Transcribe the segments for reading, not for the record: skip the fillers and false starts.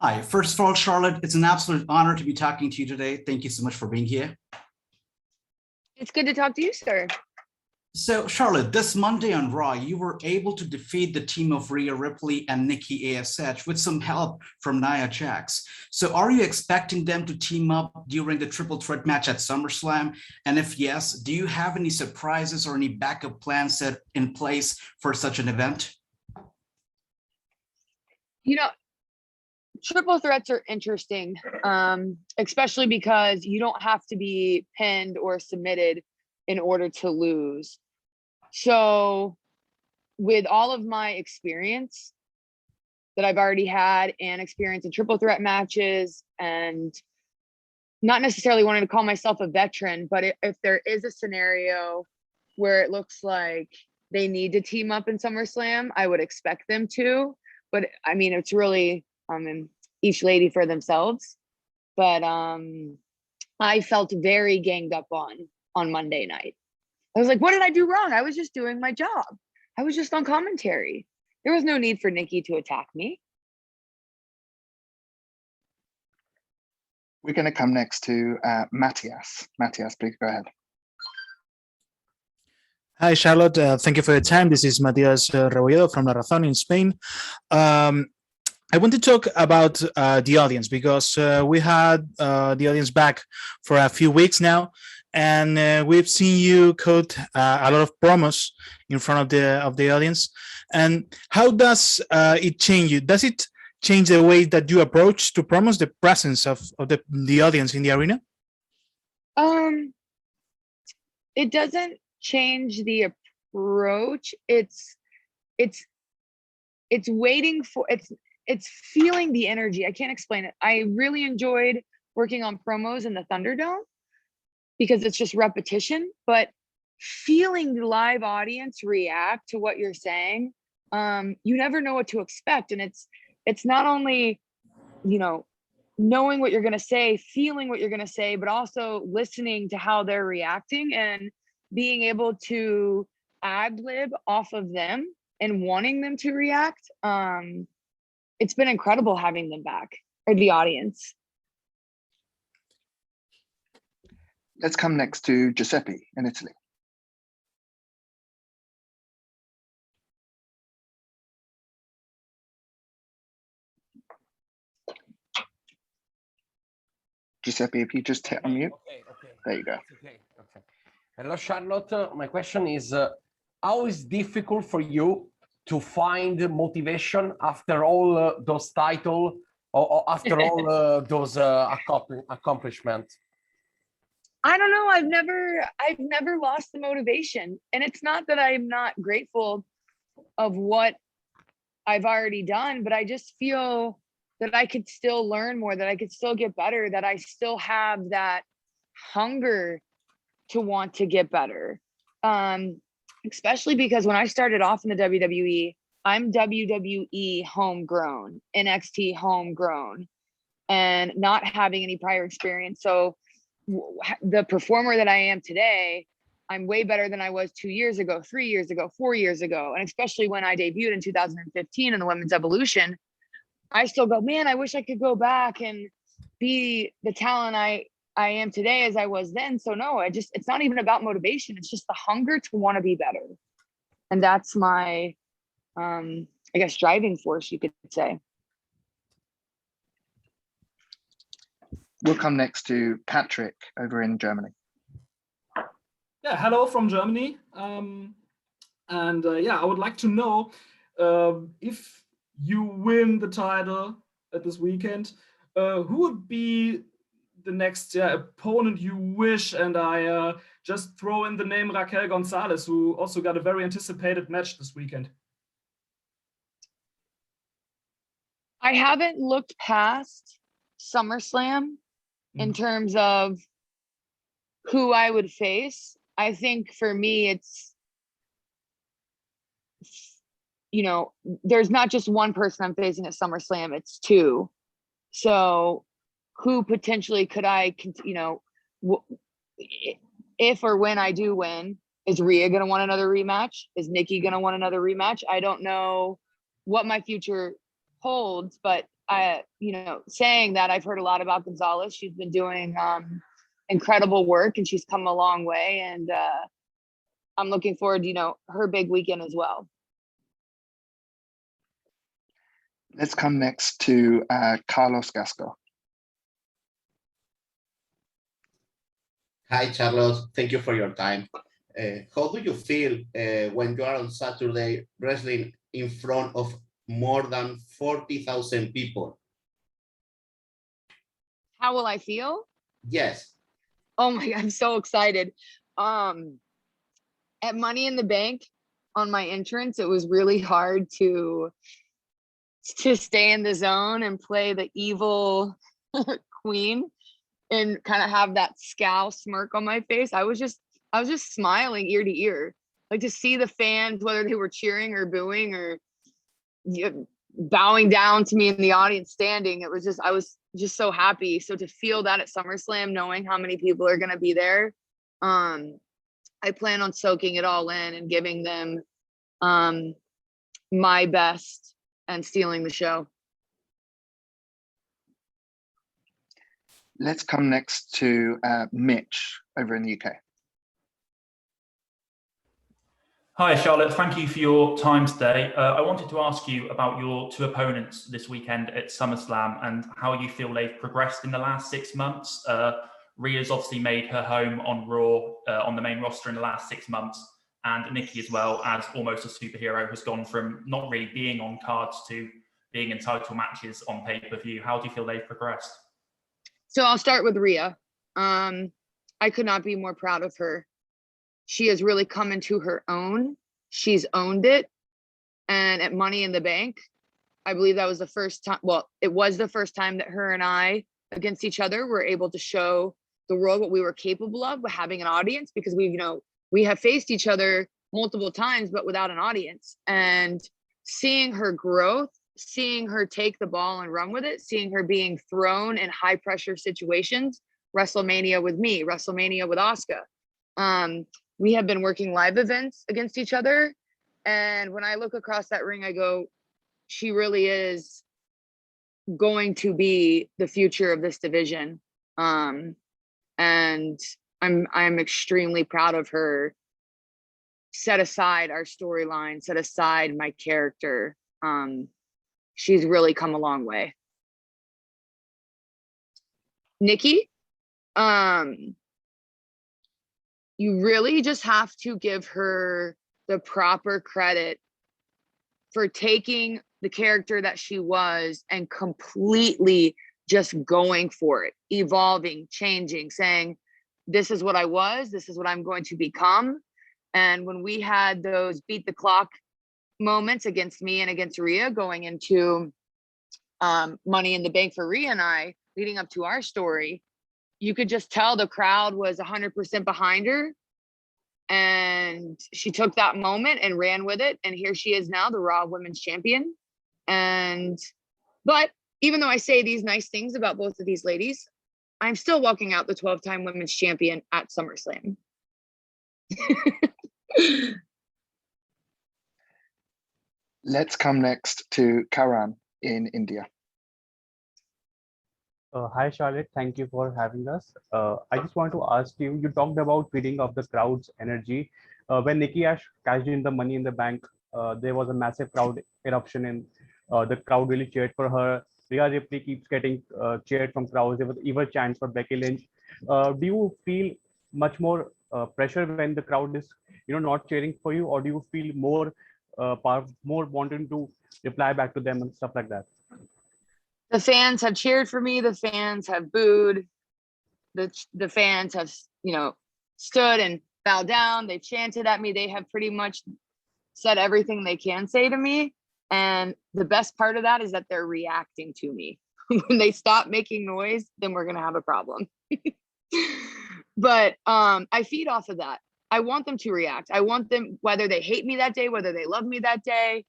Hi, first of all, Charlotte, it's an absolute honor to be talking to you today. Thank you so much for being here. It's good to talk to you, sir. So, Charlotte, this Monday on Raw, you were able to defeat the team of Rhea Ripley and Nikki ASH with some help from Nia Jax. So, are you expecting them to team up during the triple threat match at SummerSlam? And if yes, do you have any surprises or any backup plans set in place for such an event? You know, triple threats are interesting, especially because you don't have to be pinned or submitted in order to lose. So with all of my experience that I've already had and experience in triple threat matches, and not necessarily wanting to call myself a veteran, but if there is a scenario where it looks like they need to team up in SummerSlam, I would expect them to. But I mean, it's really each lady for themselves. But I felt very ganged up on Monday night. I was like, what did I do wrong? I was just doing my job. I was just on commentary. There was no need for Nikki to attack me. We're going to come next to Matthias. Matthias, please go ahead. Hi, Charlotte. Thank you for your time. This is Matthias Rebolledo from La Razón in Spain. I want to talk about the audience because we had the audience back for a few weeks now, and we've seen you quote a lot of promos in front of the audience. And how does it change you? Does it change the way that you approach to promos, the presence of the audience in the arena? It doesn't change the approach. It's waiting for it's feeling the energy. I can't explain it. I really enjoyed working on promos in the Thunderdome because it's just repetition, but feeling the live audience react to what you're saying, you never know what to expect. And it's not only, knowing what you're going to say, feeling what you're going to say, but also listening to how they're reacting and being able to ad lib off of them and wanting them to react. It's been incredible having them back, or the audience. Let's come next to Giuseppe in Italy. Giuseppe, if you just hit on mute. Okay. There you go. Okay. Hello, Charlotte. My question is, how is it difficult for you to find motivation after all those titles or after all those accomplishments? I don't know. I've never lost the motivation. And it's not that I'm not grateful of what I've already done, but I just feel that I could still learn more, that I could still get better, that I still have that hunger to want to get better. Especially because when I started off in the WWE, I'm WWE homegrown, NXT homegrown, and not having any prior experience. So the performer that I am today, I'm way better than I was 2 years ago, 3 years ago, 4 years ago. And especially when I debuted in 2015 in the Women's Evolution, I still go, man, I wish I could go back and be the talent I am today as I was then. So no, it's not even about motivation. It's just the hunger to want to be better. And that's my, I guess, driving force, you could say. We'll come next to Patrick over in Germany. Yeah, hello from Germany. I would like to know if you win the title at this weekend, who would be the next opponent you wish? And I just throw in the name Raquel Gonzalez, who also got a very anticipated match this weekend. I haven't looked past SummerSlam in terms of who I would face. I think for me, it's, there's not just one person I'm facing at SummerSlam, it's two. So who potentially could I, if or when I do win, is Rhea going to want another rematch? Is Nikki going to want another rematch? I don't know what my future holds, but saying that, I've heard a lot about Gonzalez. She's been doing incredible work, and she's come a long way, and I'm looking forward to her big weekend as well. Let's come next to Carlos Gasco. Hi, Charlotte. Thank you for your time. How do you feel when you are on Saturday wrestling in front of more than 40,000 people? How will I feel? Yes. Oh my God, I'm so excited. At Money in the Bank, on my entrance, it was really hard to stay in the zone and play the evil queen and kind of have that scowl smirk on my face. I was just smiling ear to ear, like to see the fans, whether they were cheering or booing or bowing down to me in the audience standing. I was just so happy. So to feel that at SummerSlam, knowing how many people are going to be there, I plan on soaking it all in and giving them my best and stealing the show. Let's come next to Mitch over in the UK. Hi, Charlotte. Thank you for your time today. I wanted to ask you about your two opponents this weekend at SummerSlam and how you feel they've progressed in the last 6 months. Rhea's obviously made her home on Raw on the main roster in the last 6 months, and Nikki, as well, as almost a superhero, has gone from not really being on cards to being in title matches on pay-per-view. How do you feel they've progressed? So I'll start with Rhea. I could not be more proud of her. She has really come into her own. She's owned it. And at Money in the Bank, I believe that was the first time, well, it was the first time that her and I against each other were able to show the world what we were capable of with having an audience, because we have faced each other multiple times, but without an audience. And seeing her growth, seeing her take the ball and run with it, seeing her being thrown in high pressure situations, WrestleMania with me, WrestleMania with Asuka. We have been working live events against each other. And when I look across that ring, I go, she really is going to be the future of this division. And I'm extremely proud of her. Set aside our storyline, set aside my character. She's really come a long way. Nikki, you really just have to give her the proper credit for taking the character that she was and completely just going for it, evolving, changing, saying, this is what I was, this is what I'm going to become. And when we had those beat the clock moments against me and against Rhea going into Money in the Bank for Rhea and I, leading up to our story, you could just tell the crowd was 100% behind her. And she took that moment and ran with it. And here she is now, the Raw Women's Champion. But even though I say these nice things about both of these ladies, I'm still walking out the 12-time Women's Champion at SummerSlam. Let's come next to Karan in India. Hi, Charlotte. Thank you for having us. I just want to ask you, you talked about feeding off the crowd's energy. When Nikki Ash cashed in the Money in the Bank, there was a massive crowd eruption and the crowd really cheered for her. Rhea Ripley keeps getting cheered from crowds. There was even chants for Becky Lynch. Do you feel much more pressure when the crowd is, not cheering for you, or do you feel more wanting to reply back to them and stuff like that? The fans have cheered for me. The fans have booed. The fans have, stood and bowed down. They chanted at me. They have pretty much said everything they can say to me. And the best part of that is that they're reacting to me. When they stop making noise, then we're going to have a problem. But I feed off of that. I want them to react. I want them, whether they hate me that day, whether they love me that day.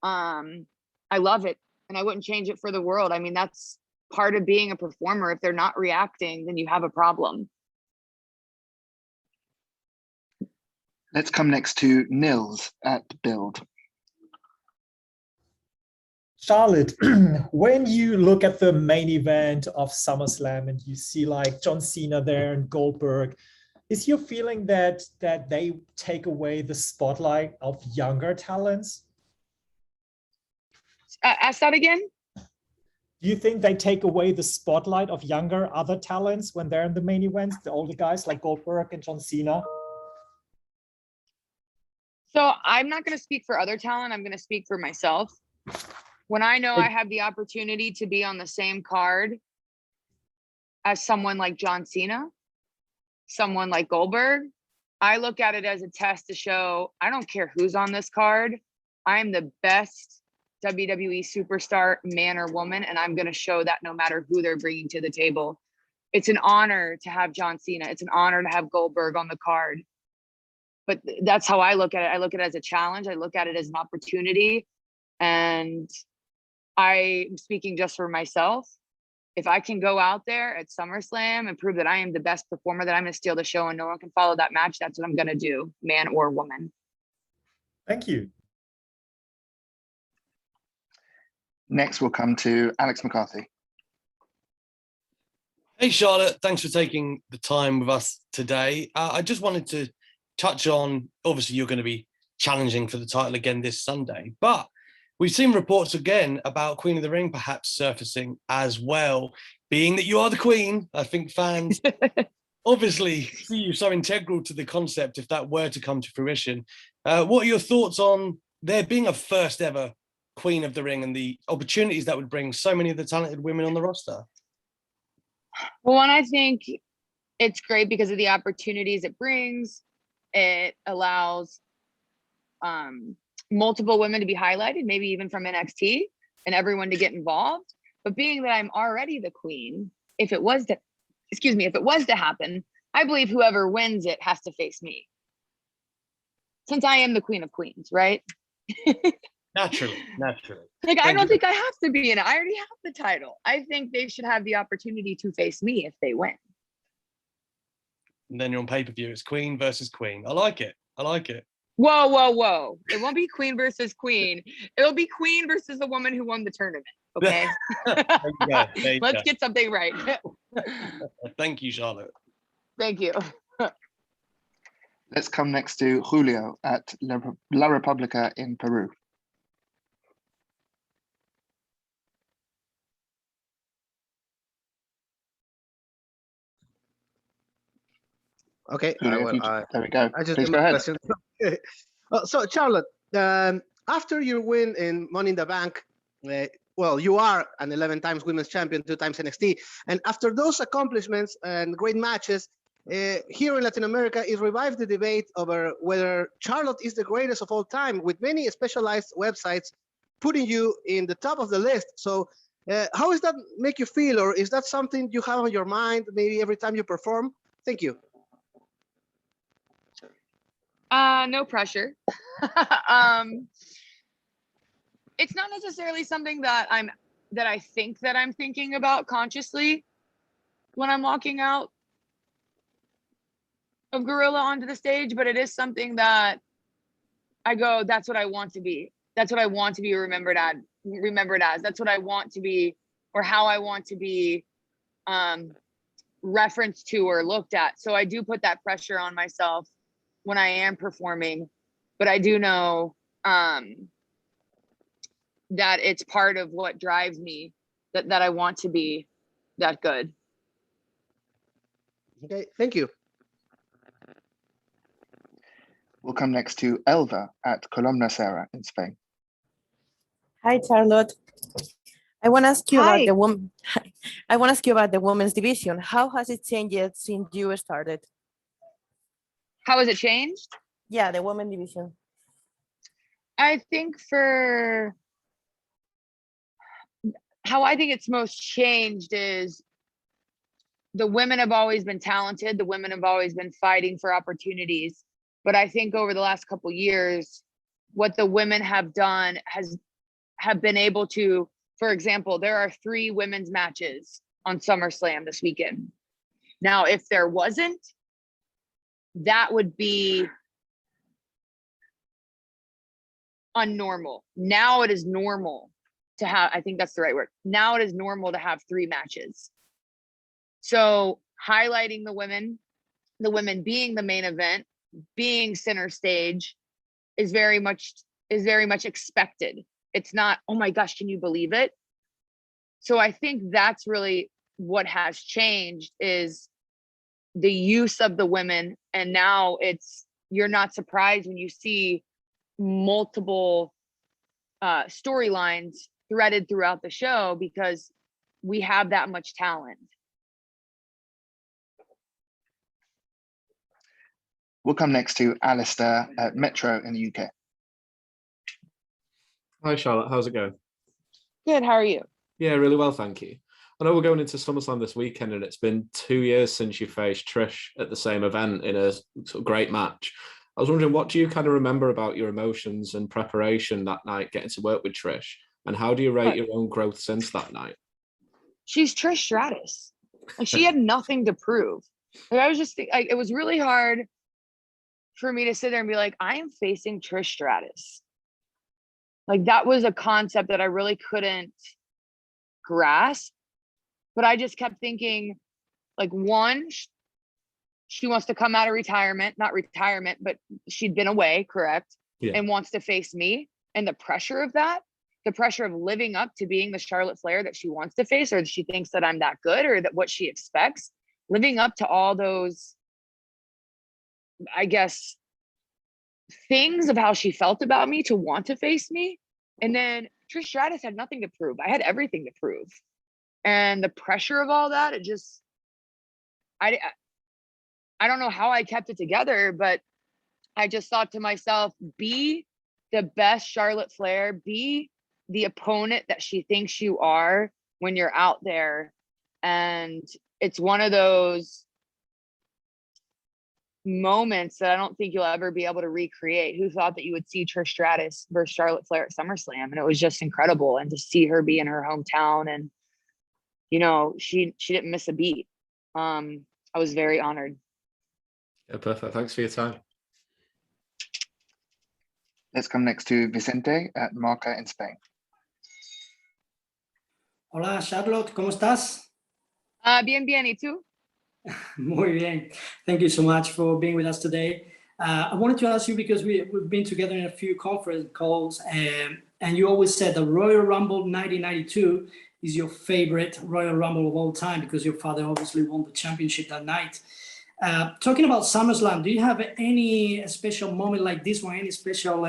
I love it. And I wouldn't change it for the world. I mean, that's part of being a performer. If they're not reacting, then you have a problem. Let's come next to Nils at Build. Charlotte, when you look at the main event of SummerSlam and you see like John Cena there and Goldberg, is your feeling that they take away the spotlight of younger talents? Ask that again. Do you think they take away the spotlight of younger other talents when they're in the main events, the older guys like Goldberg and John Cena? So I'm not going to speak for other talent. I'm going to speak for myself. When I know I have the opportunity to be on the same card as someone like John Cena, someone like Goldberg, I look at it as a test to show I don't care who's on this card. I'm the best WWE superstar, man or woman, and I'm going to show that no matter who they're bringing to the table. It's an honor to have John Cena. It's an honor to have Goldberg on the card. But that's how I look at it. I look at it as a challenge. I look at it as an opportunity. And I'm speaking just for myself. If I can go out there at SummerSlam and prove that I am the best performer, that I'm going to steal the show and no one can follow that match, that's what I'm going to do, man or woman. Thank you. Next, we'll come to Alex McCarthy. Hey, Charlotte, thanks for taking the time with us today. I just wanted to touch on, obviously, you're going to be challenging for the title again this Sunday, but we've seen reports again about Queen of the Ring perhaps surfacing as well. Being that you are the Queen, I think fans obviously see you so integral to the concept if that were to come to fruition. What are your thoughts on there being a first ever Queen of the Ring and the opportunities that would bring so many of the talented women on the roster? Well, one, I think it's great because of the opportunities it brings. It allows multiple women to be highlighted, maybe even from NXT, and everyone to get involved. But being that I'm already the queen, if it was to happen, I believe whoever wins it has to face me. Since I am the queen of queens, right? Naturally. Like, I don't think I have to be in it. I already have the title. I think they should have the opportunity to face me if they win. And then you're on pay-per-view. It's queen versus queen. I like it. Whoa. It won't be queen versus queen. It'll be queen versus the woman who won the tournament. Okay. There you Let's go. get something right. Thank you, Charlotte. Thank you. Let's come next to Julio at La República in Peru. Okay, Julio, there we go. Please go ahead. So, Charlotte, after your win in Money in the Bank, well, you are an 11 times women's champion, 2 times NXT. And after those accomplishments and great matches, here in Latin America, it revived the debate over whether Charlotte is the greatest of all time, with many specialized websites putting you in the top of the list. So how does that make you feel? Or is that something you have on your mind maybe every time you perform? Thank you. No pressure. It's not necessarily something that I think that I'm thinking about consciously when I'm walking out of Gorilla onto the stage, but it is something that I go, that's what I want to be. That's what I want to be remembered as. That's what I want to be, or how I want to be referenced to or looked at. So I do put that pressure on myself when I am performing, but I do know that it's part of what drives me, that I want to be that good. Okay, thank you. We'll come next to Elva at Columna Serra in Spain. Hi, Charlotte. I want to ask you about the woman. I want to ask you about the women's division. How has it changed since you started? How has it changed? Yeah, the women division. I think for how I think it's most changed is the women have always been talented. The women have always been fighting for opportunities. But I think over the last couple of years, what the women have done have been able to, for example, there are 3 women's matches on SummerSlam this weekend. Now, if there wasn't, that would be unnormal. Now it is normal to have, I think that's the right word. Now it is normal to have 3 matches. So highlighting the women being the main event, being center stage is very much expected. It's not, oh my gosh, can you believe it? So I think that's really what has changed, is the use of the women. And now you're not surprised when you see multiple storylines threaded throughout the show, because we have that much talent. We'll come next to Alistair at Metro in the UK. Hi, Charlotte. How's it going? Good. How are you? Yeah, really well, thank you. I know we're going into SummerSlam this weekend, and it's been 2 years since you faced Trish at the same event in a sort of great match. I was wondering, what do you kind of remember about your emotions and preparation that night, getting to work with Trish? And how do you rate your own growth since that night? She's Trish Stratus. Like, she had nothing to prove. Like, I was just like, it was really hard for me to sit there and be like, I am facing Trish Stratus. Like, that was a concept that I really couldn't grasp. But I just kept thinking, like, one, she wants to come out of retirement, not retirement, but she'd been away, correct? Yeah. And wants to face me. And the pressure of that, the pressure of living up to being the Charlotte Flair that she wants to face, or she thinks that I'm that good, or that what she expects, living up to all those, I guess, things of how she felt about me to want to face me. And then Trish Stratus had nothing to prove. I had everything to prove. And the pressure of all that, it just, I don't know how I kept it together, but I just thought to myself, be the best Charlotte Flair, be the opponent that she thinks you are when you're out there. And it's one of those moments that I don't think you'll ever be able to recreate. Who thought that you would see Trish Stratus versus Charlotte Flair at SummerSlam? And it was just incredible. And to see her be in her hometown, and, you know, she didn't miss a beat. I was very honored. Yeah, perfect. Thanks for your time. Let's come next to Vicente at Marca in Spain. Hola, Charlotte, ¿cómo estás? Bien, bien, ¿y tú? Muy bien. Thank you so much for being with us today. I wanted to ask you, because we've been together in a few conference calls, and you always said the Royal Rumble 1992 is your favorite Royal Rumble of all time, because your father obviously won the championship that night. Talking about SummerSlam, do you have any special moment like this one, any special,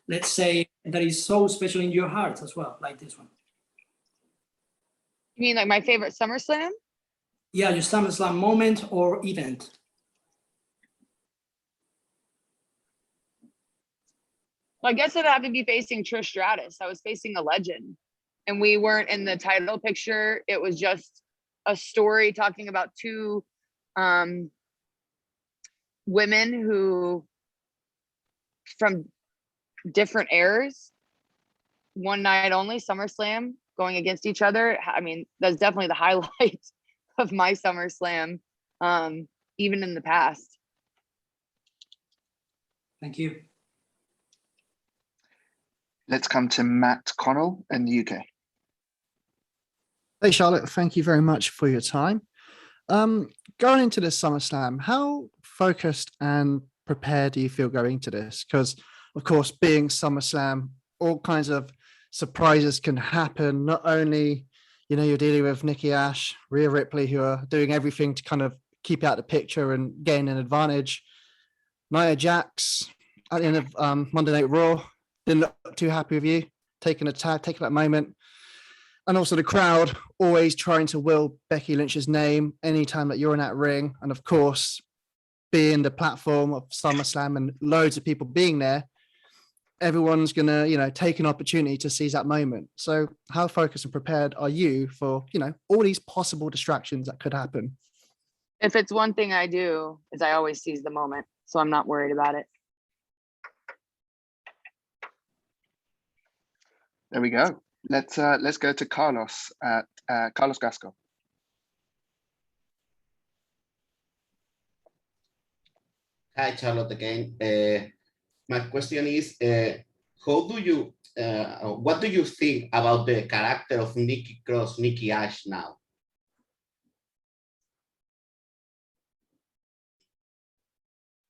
let's say, that is so special in your heart as well, like this one? You mean like my favorite SummerSlam? Yeah, your SummerSlam moment or event. Well, I guess it'd have to be facing Trish Stratus. I was facing a legend, and we weren't in the title picture. It was just a story talking about 2 women who, from different eras, one night only, SummerSlam, going against each other. I mean, that's definitely the highlight of my SummerSlam, even in the past. Thank you. Let's come to Matt Connell in the UK. Hey, Charlotte, thank you very much for your time. Going into this SummerSlam, how focused and prepared do you feel going into this? Because, of course, being SummerSlam, all kinds of surprises can happen. Not only, you know, you're dealing with Nikki Ash, Rhea Ripley, who are doing everything to kind of keep out the picture and gain an advantage. Nia Jax at the end of Monday Night Raw didn't look too happy with you, taking a tag, taking that moment. And also the crowd always trying to will Becky Lynch's name anytime that you're in that ring. And of course, being the platform of SummerSlam and loads of people being there, everyone's going to, you know, take an opportunity to seize that moment. So how focused and prepared are you for, you know, all these possible distractions that could happen? If it's one thing I do, is I always seize the moment. So I'm not worried about it. There we go. Let's go to Carlos at Carlos Gasco. Hi, Charlotte again. My question is, how do you, what do you think about the character of Nikki Cross, Nikki Ash now?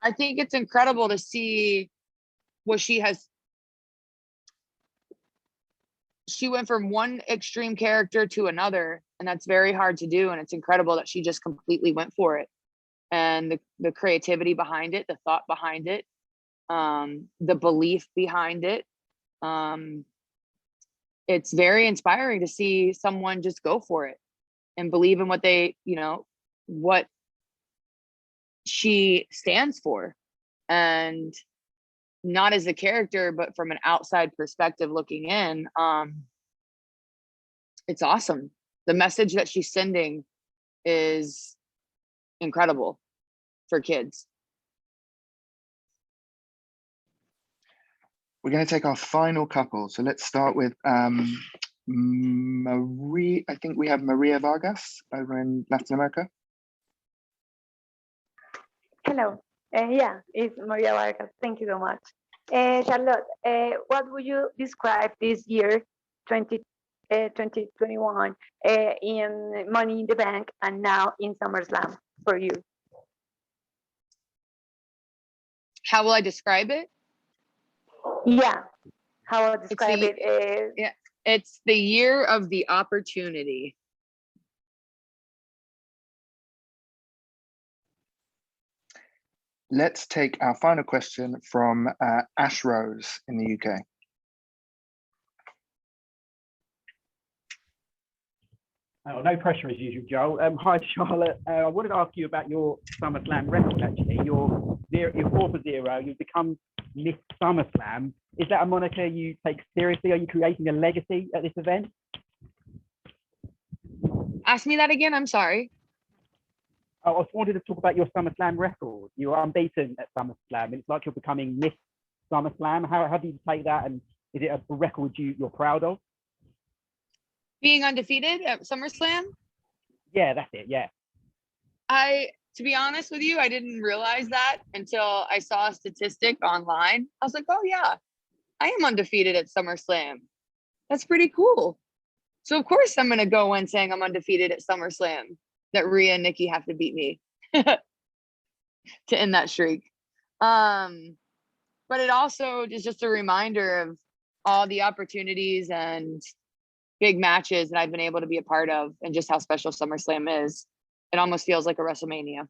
I think it's incredible to see what she went from one extreme character to another, and that's very hard to do. And it's incredible that she just completely went for it. And the creativity behind it, the thought behind it, the belief behind it. It's very inspiring to see someone just go for it and believe in what they, what she stands for. And not as a character, but from an outside perspective looking in, it's awesome. The message that she's sending is incredible for kids. We're going to take our final couple. So let's start with Marie. I think we have Maria Vargas over in Latin America. Hello. Yeah, it's Maria Vargas. Thank you so much. Charlotte, what would you describe this year, 2021, in Money in the Bank and now in SummerSlam for you? How will I describe it? Yeah, how I describe it is... Yeah, it's the year of the opportunity. Let's take our final question from Ash Rose in the UK. Oh, no pressure as usual, Joel. Hi, Charlotte. I wanted to ask you about your SummerSlam record, actually. You're 4-0. You've become Miss SummerSlam. Is that a moniker you take seriously? Are you creating a legacy at this event? Ask me that again. I'm sorry. I was wanted to talk about your SummerSlam record. You are unbeaten at SummerSlam. It's like you're becoming Miss SummerSlam. How do you take that? And is it a record you're proud of? Being undefeated at SummerSlam? Yeah, that's it. Yeah. To be honest with you, I didn't realize that until I saw a statistic online. I was like, oh yeah, I am undefeated at SummerSlam. That's pretty cool. So of course I'm gonna go in saying I'm undefeated at SummerSlam, that Rhea and Nikki have to beat me to end that streak. But it also is just a reminder of all the opportunities and big matches that I've been able to be a part of, and just how special SummerSlam is. It almost feels like a WrestleMania.